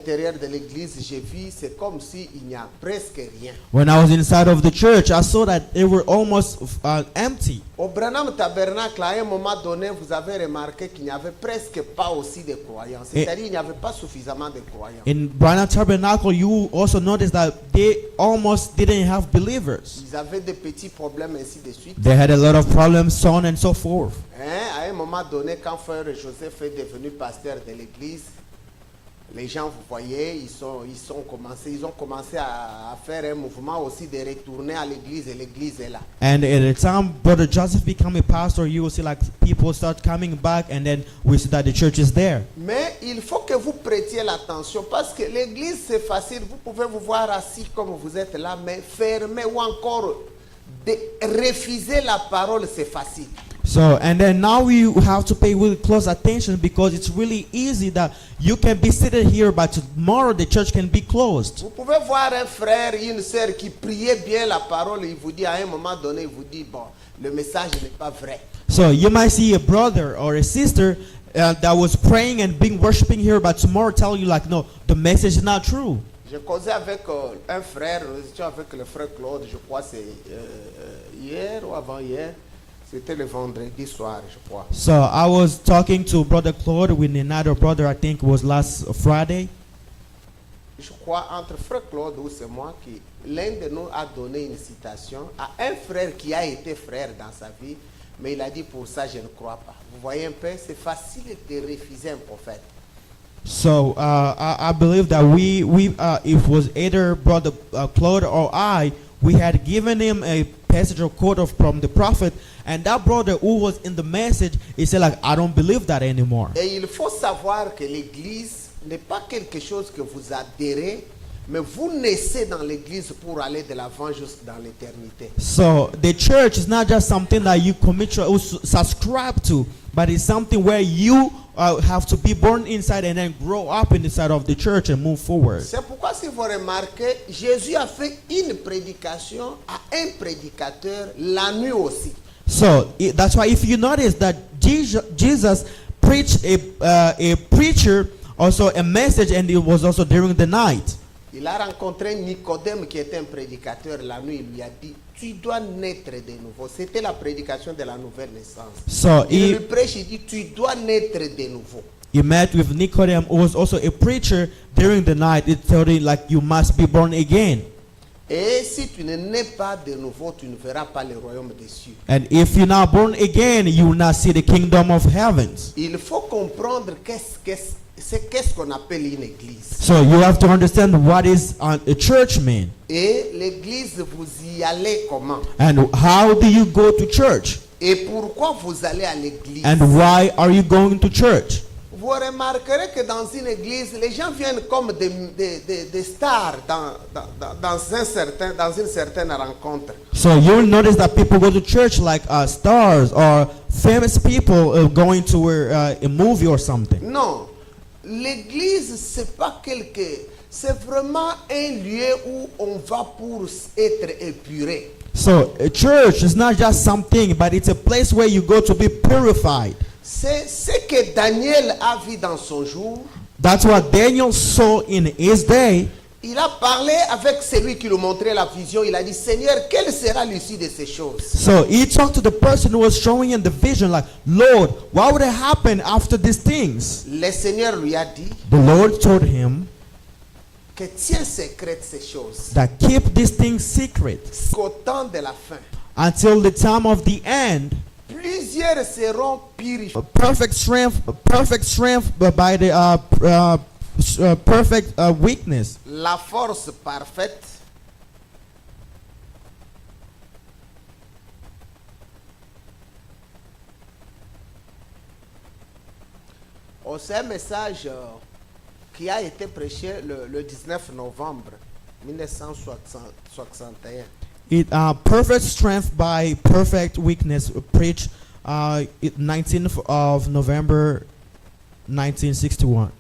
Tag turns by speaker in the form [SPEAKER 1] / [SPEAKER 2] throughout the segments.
[SPEAKER 1] l'intérieur de l'église, j'ai vu, c'est comme s'il n'y a presque rien.
[SPEAKER 2] When I was inside of the church, I saw that they were almost empty.
[SPEAKER 1] Au Branham Tabernacle, à un moment donné, vous avez remarqué qu'il n'y avait presque pas aussi de croyants. C'est-à-dire qu'il n'y avait pas suffisamment de croyants.
[SPEAKER 2] In Branham Tabernacle, you also noticed that they almost didn't have believers.
[SPEAKER 1] Ils avaient des petits problèmes, ainsi de suite.
[SPEAKER 2] They had a lot of problems, so on and so forth.
[SPEAKER 1] À un moment donné, quand frère Joseph est devenu pasteur de l'église, les gens, vous voyez, ils ont commencé à faire un mouvement aussi de retourner à l'église, et l'église est là.
[SPEAKER 2] And at the time Brother Joseph became a pastor, you will see like people start coming back, and then we see that the church is there.
[SPEAKER 1] Mais il faut que vous prêtiez l'attention, parce que l'église c'est facile, vous pouvez vous voir assis comme vous êtes là, mais fermer ou encore refuser la parole, c'est facile.
[SPEAKER 2] So, and then now you have to pay really close attention, because it's really easy that you can be seated here, but tomorrow the church can be closed.
[SPEAKER 1] Vous pouvez voir un frère, une sœur qui priait bien la parole, il vous dit à un moment donné, il vous dit, bon, le message n'est pas vrai.
[SPEAKER 2] So you might see a brother or a sister that was praying and being worshiping here, but tomorrow tell you like, no, the message is not true.
[SPEAKER 1] Je causais avec un frère, j'étais avec le frère Claude, je crois c'est hier ou avant-hier. C'était le vendredi soir, je crois.
[SPEAKER 2] So I was talking to Brother Claude with another brother, I think it was last Friday.
[SPEAKER 1] Je crois entre frère Claude ou c'est moi qui l'un de nous a donné une citation à un frère qui a été frère dans sa vie, mais il a dit pour ça je ne crois pas. Vous voyez un peu, c'est facile de refuser un prophète.
[SPEAKER 2] So I believe that it was either Brother Claude or we had given him a passage or quote from the prophet, and that brother who was in the message, he said like, I don't believe that anymore.
[SPEAKER 1] Et il faut savoir que l'église n'est pas quelque chose que vous adhérez, mais vous naissez dans l'église pour aller de l'avant jusque dans l'éternité.
[SPEAKER 2] So the church is not just something that you commit or subscribe to, but it's something where you have to be born inside and then grow up inside of the church and move forward.
[SPEAKER 1] C'est pourquoi si vous remarquez, Jésus a fait une prédication à un prédicateur la nuit aussi.
[SPEAKER 2] So that's why if you notice that Jesus preached a preacher also a message, and it was also during the night.
[SPEAKER 1] Il a rencontré Nicodème qui était un prédicateur la nuit. Il lui a dit, tu dois naître de nouveau. C'était la prédication de la nouvelle naissance.
[SPEAKER 2] So
[SPEAKER 1] il lui prêche, il dit, tu dois naître de nouveau.
[SPEAKER 2] He met with Nicodemus, who was also a preacher during the night. It told him like, you must be born again.
[SPEAKER 1] Et si tu ne nais pas de nouveau, tu ne verras pas le royaume des cieux.
[SPEAKER 2] And if you're not born again, you will not see the kingdom of heavens.
[SPEAKER 1] Il faut comprendre qu'est-ce qu'on appelle une église.
[SPEAKER 2] So you have to understand what is a church mean.
[SPEAKER 1] Et l'église, vous y allez comment?
[SPEAKER 2] And how do you go to church?
[SPEAKER 1] Et pourquoi vous allez à l'église?
[SPEAKER 2] And why are you going to church?
[SPEAKER 1] Vous remarquerez que dans une église, les gens viennent comme des stars dans une certaine rencontre.
[SPEAKER 2] So you'll notice that people go to church like stars or famous people going to a movie or something.
[SPEAKER 1] Non, l'église c'est vraiment un lieu où on va pour être épuré.
[SPEAKER 2] So a church is not just something, but it's a place where you go to be purified.
[SPEAKER 1] C'est ce que Daniel a vu dans son jour.
[SPEAKER 2] That's what Daniel saw in his day.
[SPEAKER 1] Il a parlé avec celui qui lui montrait la vision. Il a dit, Seigneur, quelle sera l'issue de ces choses?
[SPEAKER 2] So he talked to the person who was showing him the vision, like, Lord, what would happen after these things?
[SPEAKER 1] Le Seigneur lui a dit,
[SPEAKER 2] The Lord told him
[SPEAKER 1] que tiens secrète ces choses.
[SPEAKER 2] that keep these things secret
[SPEAKER 1] Qu'au temps de la fin,
[SPEAKER 2] until the time of the end.
[SPEAKER 1] plusieurs seront purifiés.
[SPEAKER 2] Perfect strength by the perfect weakness.
[SPEAKER 1] La force parfaite c'est un message qui a été prêché le 19 novembre 1961.
[SPEAKER 2] Perfect strength by perfect weakness, preached 19th of November 1961.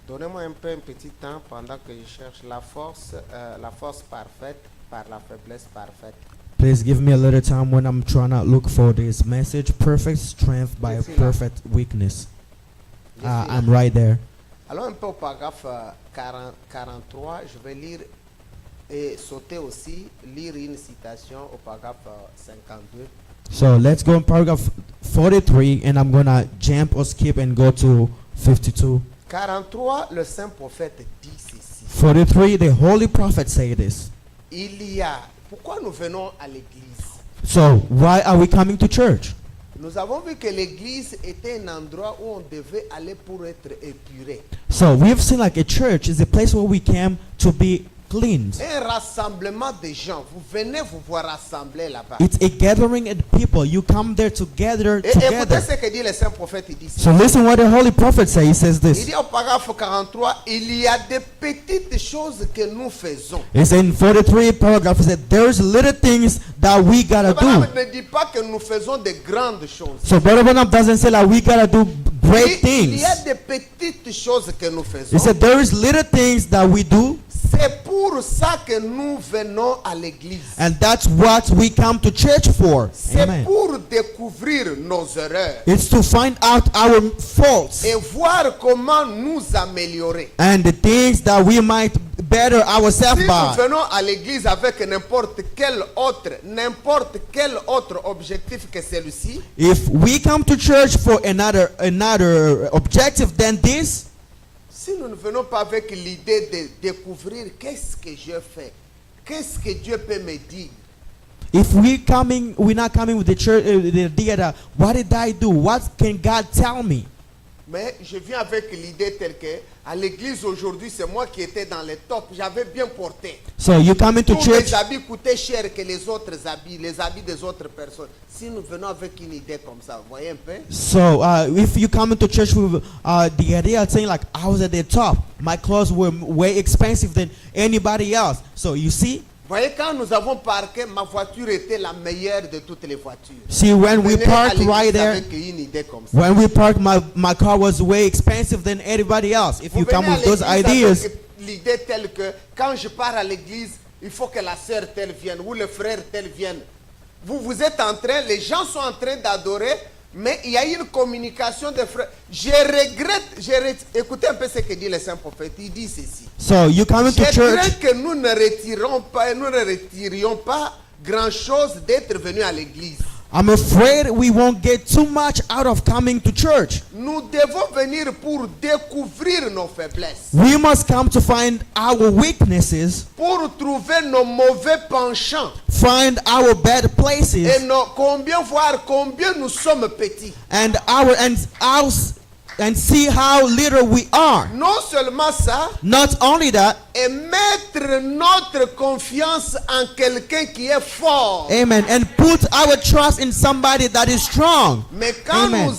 [SPEAKER 1] Donnez-moi un peu un petit temps pendant que je cherche la force parfaite par la faiblesse parfaite.
[SPEAKER 2] Please give me a little time when I'm trying to look for this message. Perfect strength by a
[SPEAKER 1] Yes,
[SPEAKER 2] perfect weakness.
[SPEAKER 1] Je suis là.
[SPEAKER 2] I'm right there.
[SPEAKER 1] Allons un peu au paragraphe 43. Je vais lire et sauter aussi, lire une citation au paragraphe 52.
[SPEAKER 2] So let's go in paragraph 43, and I'm gonna jump or skip and go to 52.
[SPEAKER 1] 43, le saint prophète dit ceci.
[SPEAKER 2] 43, the holy prophet say this.
[SPEAKER 1] Il y a, pourquoi nous venons à l'église?
[SPEAKER 2] So why are we coming to church?
[SPEAKER 1] Nous avons vu que l'église était un endroit où on devait aller pour être épuré.
[SPEAKER 2] So we've seen like a church is a place where we came to be cleansed.
[SPEAKER 1] Un rassemblement de gens. Vous venez vous voir rassembler là-bas.
[SPEAKER 2] It's a gathering of people. You come there together.
[SPEAKER 1] Et écoutez
[SPEAKER 2] together.
[SPEAKER 1] ce que dit le saint prophète. Il dit
[SPEAKER 2] So listen what the holy prophet says. He says
[SPEAKER 1] Il
[SPEAKER 2] this.
[SPEAKER 1] dit au paragraphe 43, il y a des petites choses que nous faisons.
[SPEAKER 2] It's in 43 paragraph. He said there's little things that we gotta
[SPEAKER 1] Le Branham
[SPEAKER 2] do.
[SPEAKER 1] ne dit pas que nous faisons de grandes choses.
[SPEAKER 2] So Brother Branham doesn't say like we gotta do great
[SPEAKER 1] Il y a
[SPEAKER 2] things.
[SPEAKER 1] des petites choses que nous
[SPEAKER 2] He
[SPEAKER 1] faisons.
[SPEAKER 2] said there is little things that we do,
[SPEAKER 1] C'est pour ça que nous venons à l'église.
[SPEAKER 2] and that's what we come to church for.
[SPEAKER 1] C'est
[SPEAKER 2] Amen.
[SPEAKER 1] pour découvrir nos erreurs
[SPEAKER 2] It's to find out our faults
[SPEAKER 1] et voir comment nous améliorer.
[SPEAKER 2] and the things that we might better ourselves
[SPEAKER 1] Si nous
[SPEAKER 2] by.
[SPEAKER 1] venons à l'église avec n'importe quel autre objectif que celui-ci,
[SPEAKER 2] If we come to church for another objective than this,
[SPEAKER 1] si nous ne venons pas avec l'idée de découvrir qu'est-ce que je fais, qu'est-ce que Dieu peut me dire,
[SPEAKER 2] if we're not coming with the church, the idea that what did I do? What can God tell me?
[SPEAKER 1] mais je viens avec l'idée telle que à l'église aujourd'hui, c'est moi qui étais dans les tops, j'avais bien porté.
[SPEAKER 2] So you come into
[SPEAKER 1] Tous
[SPEAKER 2] church.
[SPEAKER 1] mes habits coûtaient cher que les autres habits, les habits des autres personnes. Si nous venons avec une idée comme ça, vous voyez un peu?
[SPEAKER 2] So if you come into church with the idea of saying like I was at the top, my clothes were way expensive than anybody else. So you see.
[SPEAKER 1] Vous voyez, quand nous avons parqué, ma voiture était la meilleure de toutes les voitures.
[SPEAKER 2] See, when we
[SPEAKER 1] Venez à
[SPEAKER 2] parked
[SPEAKER 1] l'église
[SPEAKER 2] right there,
[SPEAKER 1] avec une idée comme ça.
[SPEAKER 2] when we parked, my car was way expensive than anybody else. If
[SPEAKER 1] Vous
[SPEAKER 2] you come
[SPEAKER 1] venez à
[SPEAKER 2] with those
[SPEAKER 1] l'église
[SPEAKER 2] ideas,
[SPEAKER 1] avec l'idée telle que quand je pars à l'église, il faut que la sœur telle vienne ou le frère tel vienne. Vous êtes en train, les gens sont en train d'adorer, mais il y a une communication de frères. Je regrette, écoutez un peu ce que dit le saint prophète. Il dit ceci.
[SPEAKER 2] so you come into
[SPEAKER 1] Je
[SPEAKER 2] church.
[SPEAKER 1] crains que nous ne retirions pas grand-chose d'être venus à l'église.
[SPEAKER 2] I'm afraid we won't get too much out of coming to church.
[SPEAKER 1] Nous devons venir pour découvrir nos faiblesses,
[SPEAKER 2] We must come to find our weaknesses,
[SPEAKER 1] pour trouver nos mauvais penchants
[SPEAKER 2] find our bad
[SPEAKER 1] et
[SPEAKER 2] places,
[SPEAKER 1] voir combien nous sommes petits.
[SPEAKER 2] and see how little we are.
[SPEAKER 1] Non seulement ça,
[SPEAKER 2] Not only that,
[SPEAKER 1] et mettre notre confiance en quelqu'un qui est fort.
[SPEAKER 2] amen, and put our trust in somebody that is strong.
[SPEAKER 1] Mais quand
[SPEAKER 2] Amen.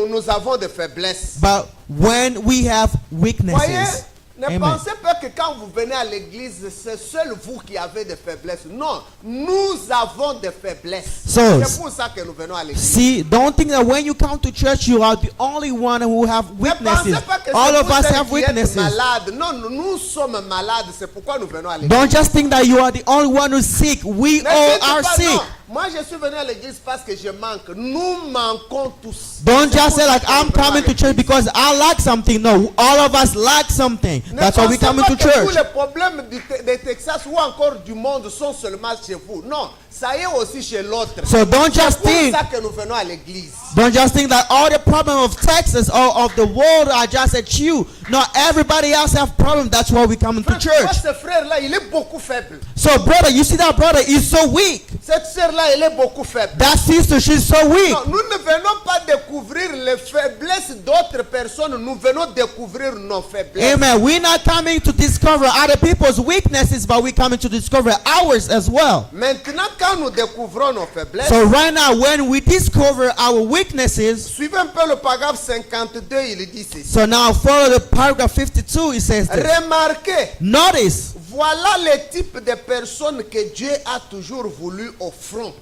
[SPEAKER 1] nous avons des faiblesses,
[SPEAKER 2] But when we have
[SPEAKER 1] voyez,
[SPEAKER 2] weaknesses,
[SPEAKER 1] ne
[SPEAKER 2] amen.
[SPEAKER 1] pensez pas que quand vous venez à l'église, c'est seul vous qui avez des faiblesses. Non, nous avons des faiblesses.
[SPEAKER 2] So,
[SPEAKER 1] C'est pour ça que nous venons à l'église.
[SPEAKER 2] See, don't think that when you come to church you are the only one who have
[SPEAKER 1] Ne
[SPEAKER 2] weaknesses.
[SPEAKER 1] pensez pas que
[SPEAKER 2] All
[SPEAKER 1] c'est
[SPEAKER 2] of
[SPEAKER 1] vous
[SPEAKER 2] us
[SPEAKER 1] seul
[SPEAKER 2] have
[SPEAKER 1] qui êtes
[SPEAKER 2] weaknesses.
[SPEAKER 1] malade. Non, nous sommes malades. C'est pourquoi nous venons à l'église.
[SPEAKER 2] Don't just think that you are the only one who's sick. We
[SPEAKER 1] Ne
[SPEAKER 2] all
[SPEAKER 1] dites
[SPEAKER 2] are
[SPEAKER 1] pas
[SPEAKER 2] sick.
[SPEAKER 1] non. Moi, je suis venu à l'église parce que je manque. Nous manquons tous.
[SPEAKER 2] Don't
[SPEAKER 1] C'est
[SPEAKER 2] just
[SPEAKER 1] pour
[SPEAKER 2] say
[SPEAKER 1] ça
[SPEAKER 2] like
[SPEAKER 1] que nous
[SPEAKER 2] I'm
[SPEAKER 1] venons à
[SPEAKER 2] coming to
[SPEAKER 1] l'église.
[SPEAKER 2] church because I lack something. No, all of us lack something.
[SPEAKER 1] Ne
[SPEAKER 2] That's why we
[SPEAKER 1] pensez
[SPEAKER 2] come
[SPEAKER 1] pas
[SPEAKER 2] into
[SPEAKER 1] que tous
[SPEAKER 2] church.
[SPEAKER 1] les problèmes des Texas ou encore du monde sont seulement chez vous. Non, ça y est aussi chez l'autre.
[SPEAKER 2] So don't
[SPEAKER 1] C'est
[SPEAKER 2] just
[SPEAKER 1] pour
[SPEAKER 2] think.
[SPEAKER 1] ça que nous venons à l'église.
[SPEAKER 2] Don't just think that all the problem of Texas or of the world are just at you. No, everybody else have problems. That's why we come into
[SPEAKER 1] Frère, tu vois,
[SPEAKER 2] church.
[SPEAKER 1] ce frère-là, il est beaucoup faible.
[SPEAKER 2] So brother, you see that brother is so weak.
[SPEAKER 1] Cette sœur-là, elle est beaucoup faible.
[SPEAKER 2] That sister, she's so weak.
[SPEAKER 1] Non, nous ne venons pas découvrir les faiblesses d'autres personnes. Nous venons découvrir nos faiblesses.
[SPEAKER 2] Amen. We're not coming to discover other people's weaknesses, but we're coming to discover ours as well.
[SPEAKER 1] Maintenant, quand nous découvrons nos faiblesses,
[SPEAKER 2] So right now, when we discover our weaknesses,
[SPEAKER 1] suivez un peu le paragraphe 52, il dit ceci.
[SPEAKER 2] so now follow the paragraph 52, it says this.
[SPEAKER 1] Remarquez,
[SPEAKER 2] Notice,
[SPEAKER 1] voilà le type de personnes que Dieu a toujours voulu au front.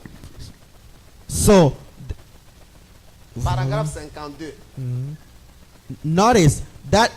[SPEAKER 2] so
[SPEAKER 1] Paragraphe 52.
[SPEAKER 2] Notice that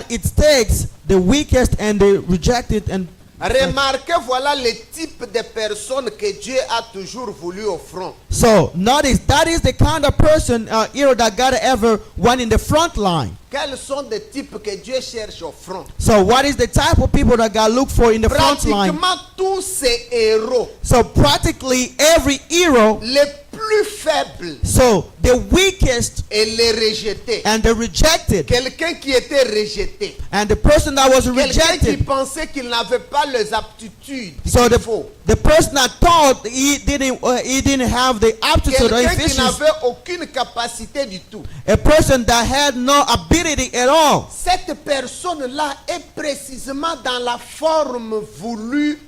[SPEAKER 2] it takes the weakest and the rejected and
[SPEAKER 1] Remarquez, voilà le type de personnes que Dieu a toujours voulu au front.
[SPEAKER 2] so notice that is the kind of person that God ever went in the front line.
[SPEAKER 1] Quels sont les types que Dieu cherche au front?
[SPEAKER 2] So what is the type of people that God look for in the front line?
[SPEAKER 1] Pratiquement tous ces héros,
[SPEAKER 2] So practically every hero,
[SPEAKER 1] les plus faibles
[SPEAKER 2] so the weakest
[SPEAKER 1] et les rejetés.
[SPEAKER 2] and the rejected,
[SPEAKER 1] Quelqu'un qui était rejeté.
[SPEAKER 2] and the person that was
[SPEAKER 1] Quelqu'un qui
[SPEAKER 2] rejected,
[SPEAKER 1] pensait qu'il n'avait pas les aptitudes
[SPEAKER 2] so
[SPEAKER 1] qu'il
[SPEAKER 2] the,
[SPEAKER 1] faut.
[SPEAKER 2] the person that thought he didn't have the aptitude or
[SPEAKER 1] Quelqu'un qui
[SPEAKER 2] efficiency,
[SPEAKER 1] n'avait aucune capacité du tout.
[SPEAKER 2] a person that had no ability at all.
[SPEAKER 1] Cette personne-là est précisément dans la forme voulue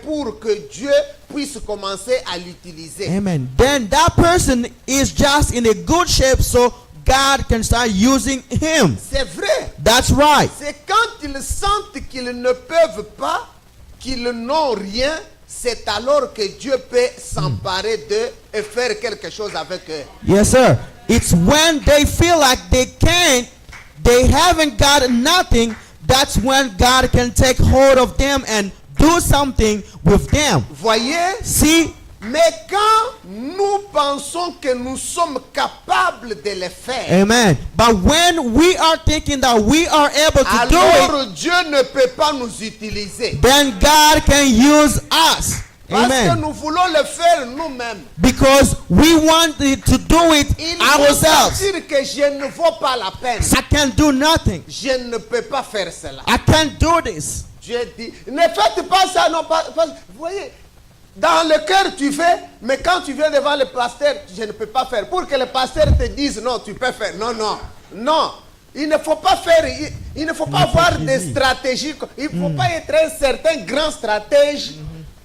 [SPEAKER 1] pour que Dieu puisse commencer à l'utiliser.
[SPEAKER 2] Amen. Then that person is just in a good shape so God can start using him.
[SPEAKER 1] C'est vrai.
[SPEAKER 2] That's right.
[SPEAKER 1] C'est quand ils sentent qu'ils ne peuvent pas, qu'ils n'ont rien, c'est alors que Dieu peut s'emparer d'eux et faire quelque chose avec eux.
[SPEAKER 2] Yes, sir. It's when they feel like they haven't got nothing, that's when God can take hold of them and do something with them.
[SPEAKER 1] Voyez?
[SPEAKER 2] See?
[SPEAKER 1] Mais quand nous pensons que nous sommes capables de le faire,
[SPEAKER 2] Amen. But when we are thinking that we are able to do it,
[SPEAKER 1] alors Dieu ne peut pas nous utiliser.
[SPEAKER 2] then God can use us.
[SPEAKER 1] Parce que
[SPEAKER 2] Amen.
[SPEAKER 1] nous voulons le faire nous-mêmes.
[SPEAKER 2] Because we want to do it
[SPEAKER 1] Il faut
[SPEAKER 2] ourselves.
[SPEAKER 1] dire que je ne vaux pas la peine.
[SPEAKER 2] I can do nothing.
[SPEAKER 1] Je ne peux pas faire cela.
[SPEAKER 2] I can't do this.
[SPEAKER 1] Dieu dit, ne faites pas ça, non pas. Vous voyez, dans le cœur tu fais, mais quand tu viens devant le pasteur, je ne peux pas faire. Pour que le pasteur te dise non, tu peux faire. Non, non, non. Il ne faut pas faire, il ne faut pas avoir des stratégies. Il ne faut pas être un certain grand stratège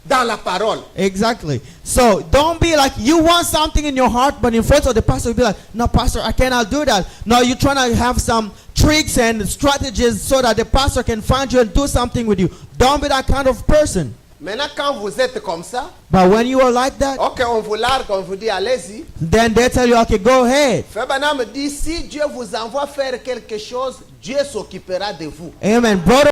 [SPEAKER 1] dans la parole.
[SPEAKER 2] Exactly. So don't be like you want something in your heart, but in front of the pastor, you'll be like, no, pastor, I cannot do that. No, you're trying to have some tricks and strategies so that the pastor can find you and do something with you. Don't be that kind of person.
[SPEAKER 1] Maintenant, quand vous êtes comme ça,
[SPEAKER 2] But when you are like that,
[SPEAKER 1] ok, on vous largue, on vous dit allez-y.
[SPEAKER 2] then they tell you, okay, go ahead.
[SPEAKER 1] Frère Branham dit, si Dieu vous envoie faire quelque chose, Dieu s'occupera de vous.
[SPEAKER 2] Amen. Brother